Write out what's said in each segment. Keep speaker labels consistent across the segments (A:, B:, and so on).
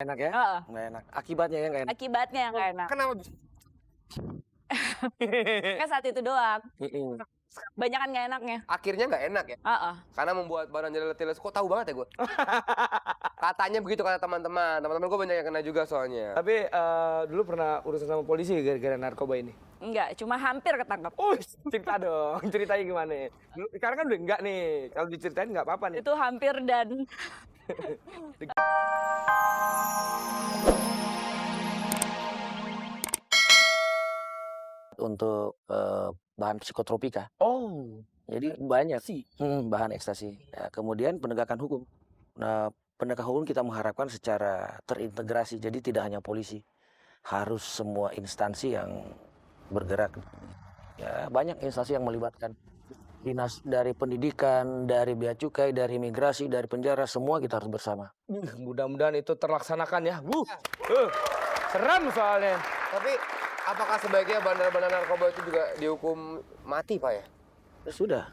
A: enak ya?
B: Heeh.
A: Nggak enak. Akibatnya ya nggak enak.
B: Akibatnya yang nggak enak.
C: Kenapa bisa?
B: Kan saat itu doang.
A: Mm-mm.
B: Banyak kan nggak enaknya.
C: Akhirnya nggak enak ya?
B: Heeh.
C: Karena membuat badan jelas kok tahu banget ya gue. Katanya begitu kata teman-teman. Teman-teman gue banyak yang kena juga soalnya.
A: Tapi dulu pernah urusan sama polisi gara-gara narkoba ini?
B: Enggak, cuma hampir ketangkap.
A: Cerita dong. Ceritanya gimana? Sekarang kan udah enggak nih. Kalau diceritain nggak apa-apa nih.
B: Itu hampir dan
D: untuk bahan psikotropika.
A: Oh,
D: Jadi banyak
A: sih.
D: bahan ekstasi. Ya, kemudian penegakan hukum. Nah, penegakan hukum kita mengharapkan secara terintegrasi. Jadi tidak hanya polisi, harus semua instansi yang bergerak. Ya, banyak instansi yang melibatkan. Dinas dari pendidikan, dari bea cukai, dari imigrasi, dari penjara, semua kita harus bersama.
A: Mudah-mudahan itu terlaksanakan ya. Seram soalnya.
C: Tapi apakah sebaiknya bandar-bandar narkoba itu juga dihukum mati, Pak ya?
D: Sudah,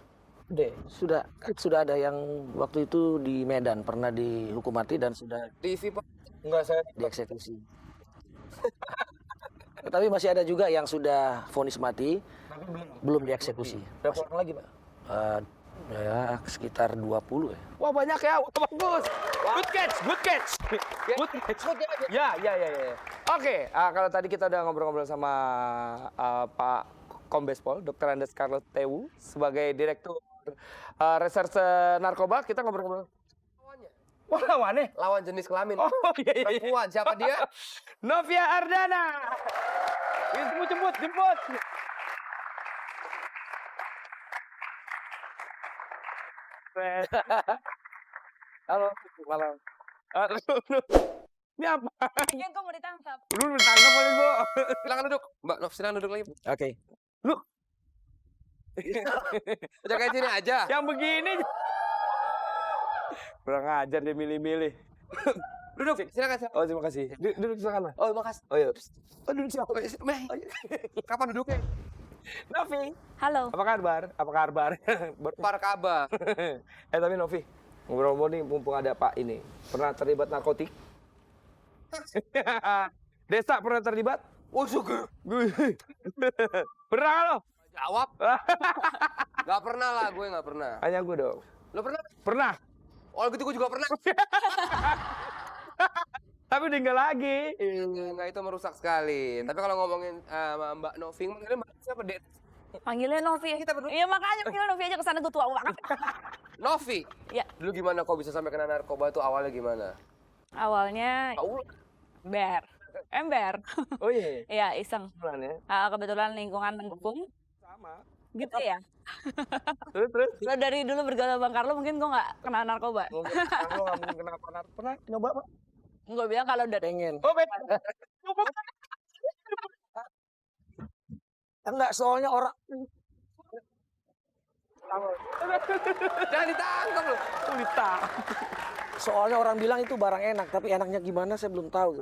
A: Deh.
D: sudah ada yang waktu itu di Medan pernah dihukum mati dan sudah
C: TV, Pak.
A: Enggak saya.
D: dieksekusi. Tapi masih ada juga yang sudah vonis mati, belum dieksekusi.
A: Berapa orang lagi, Pak?
D: Ya sekitar 20 ya.
A: Wah, banyak ya. Wah, bagus. Good catch, good catch. Good catch. Ya. Oke, kalau tadi kita udah ngobrol-ngobrol sama Pak Kombes Pol, Dr. Andes Carlos Tewu sebagai Direktur Reserse Narkoba, kita ngobrol-ngobrol. Wah, lawannya?
C: Lawan jenis kelamin.
A: Oh, iya.
C: Perempuan, siapa dia?
A: Novia Ardana. Jemput. Halo, malam. Ini apa?
B: mungkin kok mau ditangkap.
A: Lu ditangkap paling gua.
C: Silakan duduk. Mbak Nov, silakan duduk lagi.
D: Oke.
C: Udah kayak sini aja.
A: Yang begini. Kurang ajar dia milih-milih.
C: Duduk, silakan.
A: Oh, terima kasih. Duduk silakan, Mas.
C: Oh, makasih.
A: Oh, iya.
C: Oh, duduk siapa? Kapan duduknya?
A: Novi.
B: Halo.
A: Apa kabar?
C: Parkaba.
A: Tapi Novi, ngobrol-ngobrol nih mumpung ada Pak ini. Pernah terlibat narkotik? Desa pernah terlibat?
C: Oh, syukur.
A: Pernah nggak lo?
C: Jawab. Gak pernah lah, gue gak pernah.
A: Hanya gue dong.
C: Lo pernah?
A: Pernah.
C: Oh, gitu gue juga pernah.
A: Tapi udah enggak lagi.
C: Enggak, itu merusak sekali. Tapi kalau ngomongin sama Mbak Novi, manggilnya Mbak siapa, Dek?
B: Panggilnya Novi.
C: Kita berdua.
B: Iya makanya panggil Novi aja kesana gue tua banget.
C: Novi?
B: Ya.
C: Dulu gimana kok bisa sampai kena narkoba tuh awalnya gimana?
B: Awalnya ember.
A: Oh iya.
B: Iya iseng.
A: Bulan ya.
B: Kebetulan lingkungan mendukung.
A: Sama.
B: Gitu ya.
A: Terus.
B: Lo dari dulu bergaul sama Bang Carlo mungkin gue nggak kena narkoba.
A: Lo nggak mungkin kenapa? Pernah nyoba, Pak?
B: Gue bilang kalau udah
D: Pengen.
A: Oh, beda.
D: Enggak, soalnya orang
C: Jangan ditangkap loh.
D: soalnya orang bilang itu barang enak, tapi enaknya gimana saya belum tahu.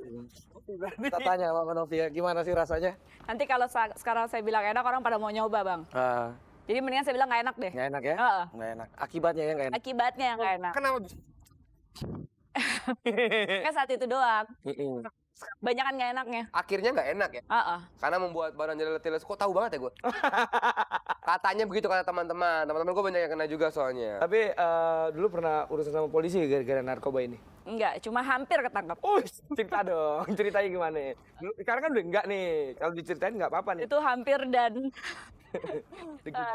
D: Kita tanya sama Novia, gimana sih rasanya?
B: nanti kalau sekarang saya bilang enak orang pada mau nyoba Bang. Jadi mendingan saya bilang nggak enak deh.
D: Nggak enak ya?
B: Heeh.
D: Nggak enak. Akibatnya ya nggak enak.
B: Akibatnya yang nggak enak.
C: Kenapa bisa?
B: Kan saat itu doang.
D: Mm-mm.
B: Banyak kan nggak enaknya.
C: Akhirnya nggak enak ya?
B: Heeh.
C: Karena membuat badan jelas kok tahu banget ya gue. Katanya begitu kata teman-teman. Teman-teman gue banyak yang kena juga soalnya.
A: Tapi dulu pernah urusan sama polisi gara-gara narkoba ini?
B: Enggak, cuma hampir ketangkap.
A: Cerita dong. Ceritanya gimana? Sekarang kan udah enggak nih. Kalau diceritain nggak apa-apa nih.
B: Itu hampir dan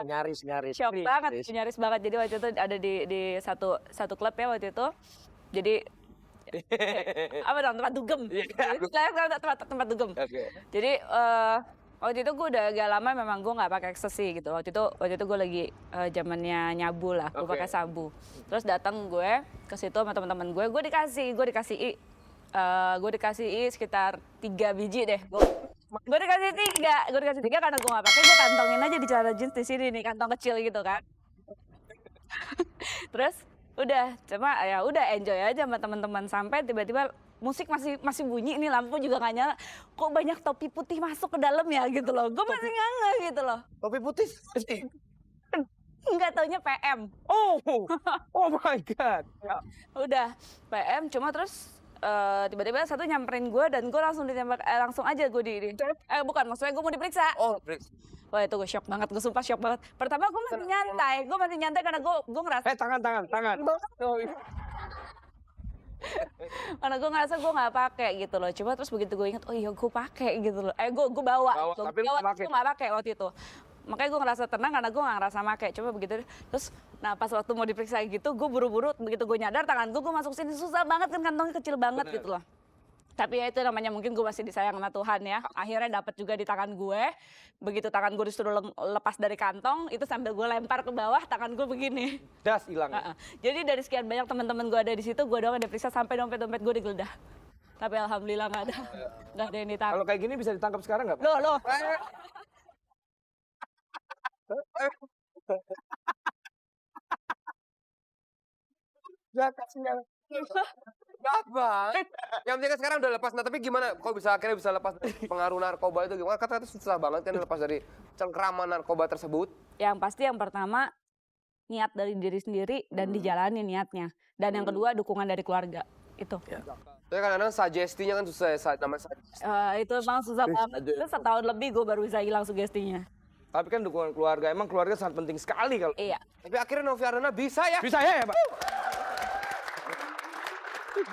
D: Nyaris.
B: shock banget, nyaris banget. Jadi waktu itu ada di satu klub ya waktu itu. Jadi apa dong, tempat dugem. Tempat dugem.
A: Oke.
B: Jadi waktu itu gue udah agak lama memang gue nggak pakai ekstasi gitu. Waktu itu gue lagi zamannya nyabu lah, gue pakai sabu. Terus datang gue ke situ sama teman-teman gue dikasih sekitar 3 biji deh. Gue dikasih tiga karena gue nggak pakai, gue kantongin aja di celana jeans di sini nih, kantong kecil gitu kan. Terus udah cuma ya udah enjoy aja sama teman-teman sampai tiba-tiba musik masih bunyi nih, lampu juga nggak nyala, kok banyak topi putih masuk ke dalam ya gitu loh. Gue masih nggak gitu loh.
D: Topi putih?
B: Nggak taunya PM.
A: Oh my God.
B: Udah PM cuma terus tiba-tiba satu nyamperin gue dan gue langsung ditembak, langsung aja gue bukan, maksudnya gue mau diperiksa.
C: Oh, break.
B: Wah itu gue shock banget, gue sumpah shock banget. Pertama gue masih nyantai karena gue ngerasa
A: Tangan.
B: karena gue ngerasa gue nggak pakai gitu loh. Coba terus begitu gue inget, oh iya gue pakai gitu loh. Gue bawa,
A: Tapi lu nggak pakai.
B: gue nggak pakai waktu itu. Makanya gue ngerasa tenang karena gue nggak ngerasa pakai. Coba begitu terus, nah pas waktu mau diperiksa gitu, gue buru-buru begitu gue nyadar tangan gue masuk sini susah banget kan, kantongnya kecil banget gitu loh. Tapi ya itu namanya mungkin gue masih disayang sama Tuhan ya. Akhirnya dapat juga di tangan gue. Begitu tangan gue disuruh lepas dari kantong, itu sambil gue lempar ke bawah, tangan gue begini.
A: Das hilang.
B: Jadi dari sekian banyak teman-teman gue ada di situ, gue doang yang diperiksa sampai dompet-dompet gue digeledah. Tapi alhamdulillah nggak ada yang ditangkap.
A: Kalau kayak gini bisa ditangkap sekarang nggak?
B: Loh.
C: Jahat banget. Yang penting kan sekarang udah lepas. Nah tapi gimana? Kok bisa akhirnya bisa lepas dari pengaruh narkoba itu gimana? Kata itu susah banget kan lepas dari cengkraman narkoba tersebut.
B: Yang pasti yang pertama niat dari diri sendiri dan dijalani niatnya. Dan yang kedua dukungan dari keluarga. Itu.
C: Tapi kadang-kadang sugestinya kan susah ya, namanya sugesti.
B: Itu emang susah banget. Terus setahun lebih gue baru bisa hilang sugestinya.
A: Tapi kan dukungan keluarga, emang keluarga sangat penting sekali kalau.
B: Iya.
C: Tapi akhirnya Novi Ardana bisa ya.
A: Bisa ya Pak?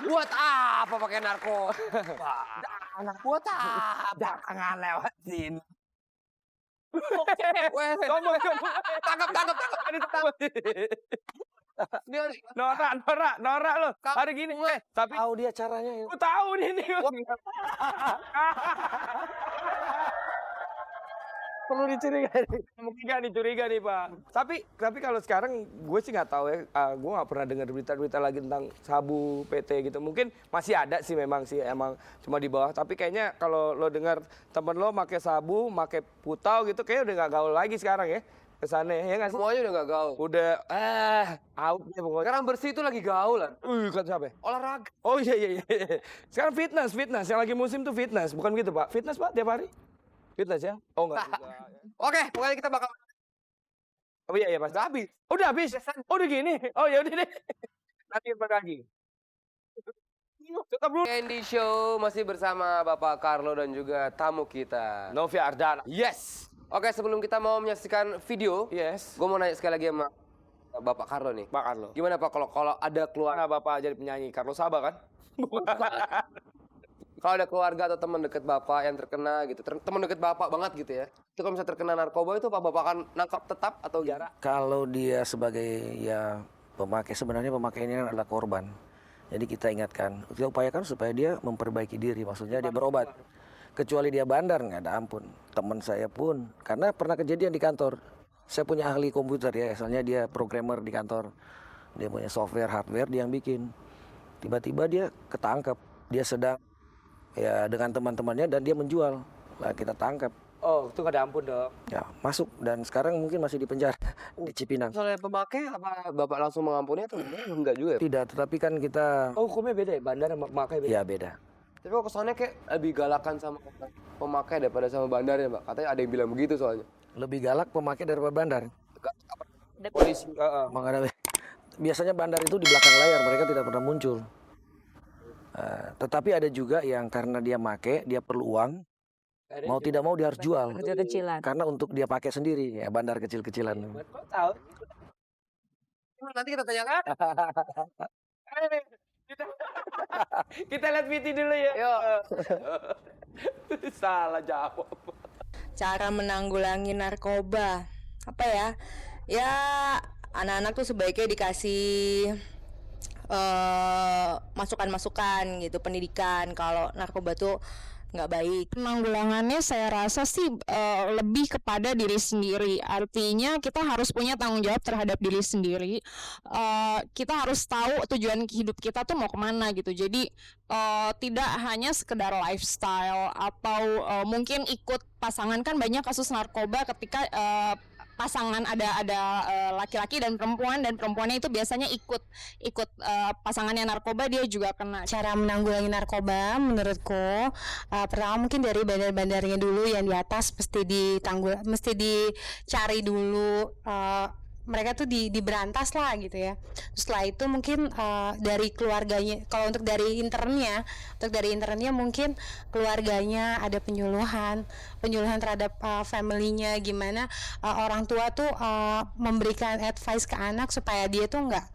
C: Buat apa pakai narkoba? Buat apa?
A: Jangan lewatin.
C: Weh, tangkap.
A: Norak lo. Hari gini. Tapi
D: Tahu dia caranya ya.
A: aku tahu nih. Perlu dicurigai. Mungkin nggak dicurigai nih Pak. Tapi kalau sekarang gue sih nggak tahu ya. Gue nggak pernah dengar berita-berita lagi tentang sabu PT gitu. Mungkin masih ada sih memang sih emang cuma di bawah. Tapi kayaknya kalau lo dengar temen lo pakai sabu, pakai putau gitu, kayaknya udah nggak gaul lagi sekarang ya. Kesana ya nggak sih?
C: Semuanya udah gak gaul.
A: Udah out ya pokoknya.
C: Sekarang bersih itu lagi gaulan.
A: Kan siapa? Ya?
C: Olahraga.
A: Oh iya. Sekarang fitness. Yang lagi musim tuh fitness. Bukan gitu Pak? Fitness Pak tiap hari? Fitness ya? Oh enggak juga.
C: Oke, pokoknya kita bakal
A: Oh iya Pak.
C: udah habis.
A: Udah habis? Oh udah gini? Oh ya udah deh. Nanti lagi. Tetap dulu.
C: Candy Show masih bersama Bapak Carlo dan juga tamu kita.
A: Novi Ardana.
C: Yes. Oke, sebelum kita mau menyaksikan video,
A: Yes.
C: gue mau nanya sekali lagi sama Bapak Carlo nih.
A: Pak Carlo.
C: Gimana Pak kalau ada keluarga,
A: Mana Bapak jadi penyanyi? Carlo Saba kan?
C: kalau ada keluarga atau teman dekat Bapak yang terkena gitu, teman dekat Bapak banget gitu ya. Itu kalau misalnya terkena narkoba itu Pak Bapak akan nangkap tetap atau jarak?
D: Kalau dia sebagai ya pemakai, sebenarnya pemakai ini adalah korban. Jadi kita ingatkan, kita upayakan supaya dia memperbaiki diri, maksudnya dia berobat. Kecuali dia bandar, nggak ada ampun. Teman saya pun, karena pernah kejadian di kantor. Saya punya ahli komputer ya, soalnya dia programmer di kantor. Dia punya software, hardware, dia yang bikin. Tiba-tiba dia ketangkep, dia sedang ya dengan teman-temannya dan dia menjual. Nah, kita tangkap.
A: Oh, itu nggak ada ampun dong.
D: Ya, masuk dan sekarang mungkin masih di penjara di Cipinang.
C: Soalnya pemakai apa Bapak langsung mengampuni atau enggak juga ya?
D: Tidak, tetapi kan kita
A: Oh, hukumnya beda ya? Bandar sama pemakai beda?
D: ya beda.
C: Tapi kok kesannya kayak lebih galakan sama pemakai daripada sama bandarnya, Mbak. Katanya ada yang bilang begitu soalnya.
D: Lebih galak pemakai daripada bandar.
A: Polisi.
D: Emang ada- biasanya bandar itu di belakang layar, mereka tidak pernah muncul. Tetapi ada juga yang karena dia make, dia perlu uang, mau tidak mau dia harus jual.
B: Kecil-kecilan.
D: Karena untuk dia pakai sendiri, ya bandar kecil-kecilan.
A: Kok tahu?
C: Nanti kita tanyakan.
A: Kita lihat Viti dulu ya.
C: Yuk.
A: Salah jawab.
E: Cara menanggulangi narkoba apa ya? Ya anak-anak tuh sebaiknya dikasih masukan-masukan gitu, pendidikan kalau narkoba tuh nggak baik.
F: Penanggulangannya saya rasa sih lebih kepada diri sendiri. Artinya kita harus punya tanggung jawab terhadap diri sendiri. Kita harus tahu tujuan hidup kita tuh mau kemana gitu. Jadi tidak hanya sekedar lifestyle atau mungkin ikut pasangan. Kan banyak kasus narkoba ketika pasangan ada laki-laki dan perempuannya itu biasanya ikut pasangannya narkoba, dia juga kena.
G: Cara menanggulangi narkoba menurutku pertama mungkin dari bandar-bandarnya dulu yang di atas mesti dicari dulu mereka tuh diberantas lah gitu ya. Setelah itu mungkin dari keluarganya, kalau untuk dari internnya mungkin keluarganya ada penyuluhan terhadap family-nya, gimana orang tua tuh memberikan advice ke anak supaya dia tuh nggak